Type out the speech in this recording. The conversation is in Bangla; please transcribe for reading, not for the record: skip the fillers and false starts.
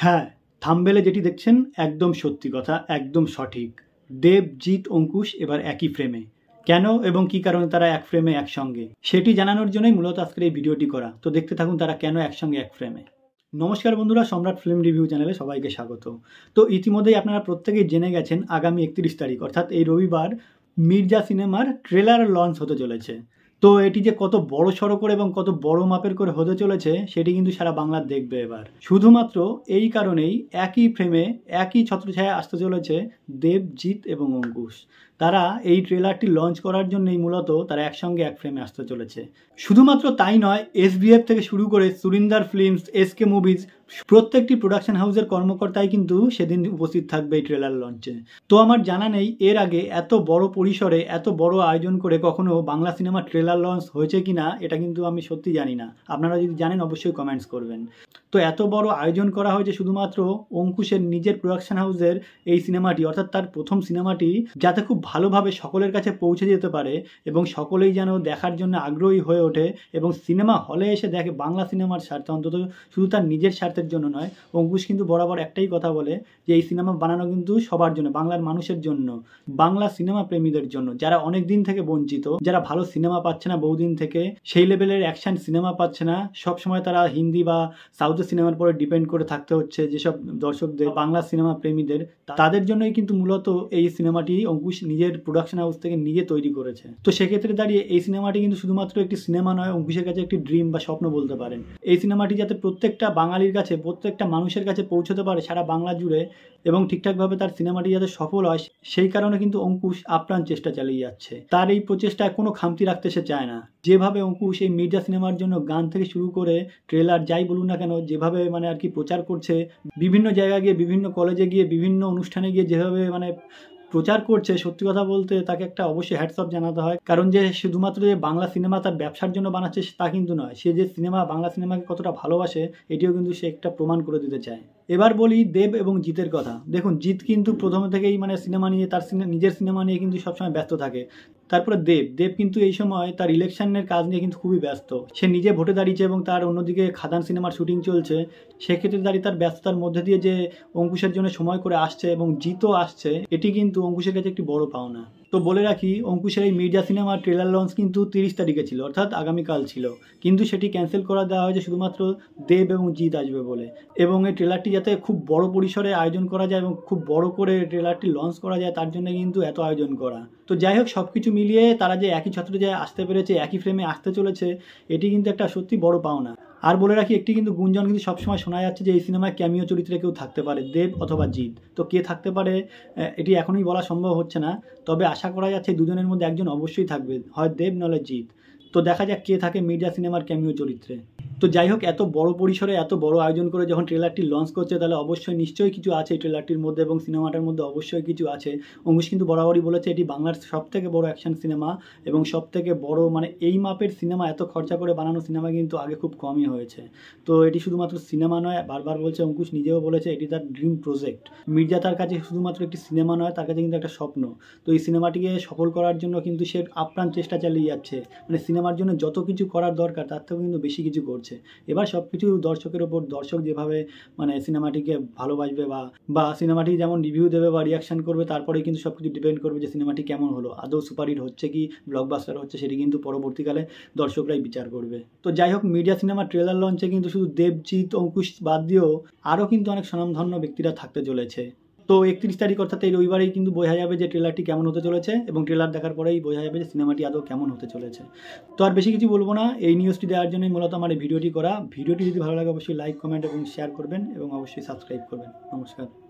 হ্যাঁ, থাম্বনেলে যেটি দেখছেন একদম সত্যি কথা, একদম সঠিক। দেব, জিৎ, অঙ্কুশ এবার একই ফ্রেমে। কেন এবং কী কারণে তারা এক ফ্রেমে একসঙ্গে, সেটি জানানোর জন্যই মূলত আজকের এই ভিডিওটি করা। তো দেখতে থাকুন তারা কেন একসঙ্গে এক ফ্রেমে। নমস্কার বন্ধুরা, সম্রাট ফিল্ম রিভিউ চ্যানেলে সবাইকে স্বাগত। তো ইতিমধ্যেই আপনারা প্রত্যেকেই জেনে গেছেন আগামী 31 তারিখ অর্থাৎ এই রবিবার মির্জা সিনেমার ট্রেলার লঞ্চ হতে চলেছে। তো এটি যে কত বড় সড়ো করে এবং কত বড় মাপের করে হতে চলেছে সেটি কিন্তু সারা বাংলা দেখবে এবার। শুধুমাত্র এই কারণেই একই ফ্রেমে একই ছত্রছায়া আসতে চলেছে দেব, জিৎ এবং অঙ্কুশ। তারা এই ট্রেলারটি লঞ্চ করার জন্যই মূলত তারা একসঙ্গে এক ফ্রেমে আসতে চলেছে। শুধুমাত্র তাই নয়, SBF থেকে শুরু করে সুরিন্দার ফিল্মস, SK মুভিজ প্রত্যেকটি প্রোডাকশন হাউসের কর্মকর্তাই কিন্তু সেদিন উপস্থিত থাকবে এই ট্রেলার লঞ্চে। তো আমার জানা নেই এর আগে এত বড় পরিসরে এত বড় আয়োজন করে কখনো বাংলা সিনেমার ট্রেলার লঞ্চ হয়েছে কিনা এটা কিন্তু আমি সত্যি জানি না। আপনারা যদি জানেন অবশ্যই কমেন্টস করবেন। তো এত বড় আয়োজন করা হয়েছে শুধুমাত্র অঙ্কুশের নিজের প্রোডাকশন হাউসের এই সিনেমাটি অর্থাৎ তার প্রথম সিনেমাটি যাতে খুব ভালোভাবে সকলের কাছে পৌঁছে যেতে পারে এবং সকলেই যেন দেখার জন্য আগ্রহী হয়ে ওঠে এবং সিনেমা হলে এসে দেখে বাংলা সিনেমার স্বার্থে, অন্তত শুধু তার নিজের স্বার্থের জন্য নয়। অঙ্কুশ কিন্তু বরাবর একটাই কথা বলে যে এই সিনেমা বানানো কিন্তু সবার জন্য, বাংলার মানুষের জন্য, বাংলা সিনেমা প্রেমীদের জন্য, যারা অনেক দিন থেকে বঞ্চিত, যারা ভালো সিনেমা পাচ্ছে না বহুদিন থেকে, সেই লেভেলের অ্যাকশন সিনেমা পাচ্ছে না, সবসময় তারা হিন্দি বা সাউথের সিনেমার পরে ডিপেন্ড করে থাকতে হচ্ছে যেসব দর্শকদের, বাংলা সিনেমা প্রেমীদের, তাদের জন্যই কিন্তু মূলত এই সিনেমাটি অঙ্কুশ নিজের প্রোডাকশন হাউস থেকে নিজে তৈরি করেছে। তো সেক্ষেত্রে দাঁড়িয়ে এই সিনেমাটি কিন্তু শুধুমাত্র একটি সিনেমা নয়, অঙ্কুশের কাছে একটি ড্রিম বা স্বপ্ন বলতে পারেন। এই সিনেমাটি যাতে প্রত্যেকটা বাঙালির কাছে, প্রত্যেকটা মানুষের কাছে পৌঁছতে পারে সারা বাংলা জুড়ে এবং ঠিকঠাকভাবে তার সিনেমাটি যাতে সফল হয়, সেই কারণে কিন্তু অঙ্কুশ আপ্রাণ চেষ্টা চালিয়ে যাচ্ছে। তার এই প্রচেষ্টায় কোনো খামতি রাখতে সে চায় না। যেভাবে অঙ্কুশ এই মির্জা সিনেমার জন্য গান থেকে শুরু করে ট্রেলার যাই বলুন না কেন, যেভাবে মানে আর কি প্রচার করছে, বিভিন্ন জায়গায় গিয়ে, বিভিন্ন কলেজে গিয়ে, বিভিন্ন অনুষ্ঠানে গিয়ে যেভাবে মানে প্রচার করছে, সত্যি কথা বলতে তাকে একটা অবশ্যই হ্যাটস অফ জানাতে হয়। কারণ যে শুধুমাত্র যে বাংলা সিনেমা তার ব্যবসার জন্য বানাচ্ছে তা কিন্তু নয়, সে যে সিনেমা, বাংলা সিনেমাকে কতটা ভালোবাসে এটিও কিন্তু সে একটা প্রমাণ করে দিতে চায়। এবার বলি দেব এবং জিতের কথা। দেখুন, জিৎ কিন্তু প্রথম থেকেই মানে সিনেমা নিয়ে, তার নিজের সিনেমা নিয়ে কিন্তু সবসময় ব্যস্ত থাকে। তারপরে দেব কিন্তু এই সময় তার ইলেকশনের কাজ নিয়ে কিন্তু খুবই ব্যস্ত। সে নিজে ভোটে দাঁড়িয়েছে এবং তার অন্যদিকে খাদান সিনেমার শুটিং চলছে। সেক্ষেত্রে দাঁড়িয়ে তার ব্যস্ততার মধ্যে দিয়ে যে অঙ্কুশের জন্য সময় করে আসছে এবং জিতও আসছে, এটি কিন্তু অঙ্কুশের কাছে একটি বড় পাওনা। তো বলে রাখি, অঙ্কুশের এই মির্জা সিনেমার ট্রেলার লঞ্চ কিন্তু 30 তারিখে ছিল, অর্থাৎ আগামীকাল ছিল, কিন্তু সেটি ক্যান্সেল করে দেওয়া হয়েছে শুধুমাত্র দেব এবং জিৎ আসবে বলে। এবং এই ট্রেলারটি যাতে খুব বড় পরিসরে আয়োজন করা যায় এবং খুব বড় করে ট্রেলারটি লঞ্চ করা যায়, তার জন্য কিন্তু এত আয়োজন করা। তো যাই হোক, সব কিছু মিলিয়ে তারা যে একই ছত্রছায়ায় আসতে পেরেছে, একই ফ্রেমে আসতে চলেছে, এটি কিন্তু একটা সত্যি বড় পাওনা। আর বলে রাখি, একটি কিন্তু গুঞ্জন কিন্তু সবসময় শোনা যাচ্ছে যে এই সিনেমায় ক্যামিও চরিত্রে কেউ থাকতে পারে, দেব অথবা জিৎ। তো কে থাকতে পারে এটি এখনই বলা সম্ভব হচ্ছে না, তবে আশা করা যাচ্ছে দুজনের মধ্যে একজন অবশ্যই থাকবে, হয় দেব নলে জিৎ। তো দেখা যাক কে থাকে মির্জা সিনেমার ক্যামিও চরিত্রে। তো যাই হোক, এত বড় পরিসরে এত বড় আয়োজন করে যখন ট্রেলারটি লঞ্চ করছে, তাহলে অবশ্যই নিশ্চয়ই কিছু আছে এই ট্রেলারটির মধ্যে এবং সিনেমাটার মধ্যে অবশ্যই কিছু আছে। অঙ্কুশ কিন্তু বরাবরই বলেছে এটি বাংলার সব থেকে বড় অ্যাকশন সিনেমা এবং সব থেকে বড়, মানে এই মাপের সিনেমা, এত খরচা করে বানানো সিনেমা কিন্তু আগে খুব কমই হয়েছে। তো এটি শুধুমাত্র সিনেমা নয়, বারবার বলছে, অঙ্কুশ নিজেও বলেছে এটি তার ড্রিম প্রজেক্ট। মির্জা তার কাছে শুধুমাত্র একটি সিনেমা নয়, তার কাছে কিন্তু একটা স্বপ্ন। তো এই সিনেমাটিকে সফল করার জন্য কিন্তু সে আপ্রাণ চেষ্টা চালিয়ে যাচ্ছে। মানে সিনেমার জন্য যত কিছু করার দরকার তার থেকেও কিন্তু বেশি কিছু করছে। এবার সব কিছু দর্শকের ওপর, দর্শক যেভাবে মানে সিনেমাটিকে ভালোবাসবে বা সিনেমাটি যেমন রিভিউ দেবে বা রিয়াকশান করবে, তারপরে কিন্তু সব কিছু ডিপেন্ড করবে যে সিনেমাটি কেমন হলো, আদৌ সুপারহিট হচ্ছে কি ব্লকবাস্টার হচ্ছে, সেটি কিন্তু পরবর্তীকালে দর্শকরাই বিচার করবে। তো যাই হোক, মিডিয়া সিনেমা ট্রেলার লঞ্চে কিন্তু শুধু দেবজিৎ, অঙ্কুশ বাদ দিয়েও আরও কিন্তু অনেক স্বনামধন্য ব্যক্তিরা থাকতে চলেছে। তো 31 তারিখ অর্থাৎ এই রবিবারেই কিন্তু বোঝা যাবে যে ট্রেলারটি কেমন হতে চলেছে এবং ট্রেলার দেখার পরেই বোঝা যাবে যে সিনেমাটি আদৌ কেমন হতে চলেছে। তো আর বেশি কিছু বলবো না, এই নিউজটি দেওয়ার জন্যই মূলত আমার এই ভিডিওটি করা। ভিডিওটি যদি ভালো লাগে অবশ্যই লাইক, কমেন্ট এবং শেয়ার করবেন এবং অবশ্যই সাবস্ক্রাইব করবেন। নমস্কার।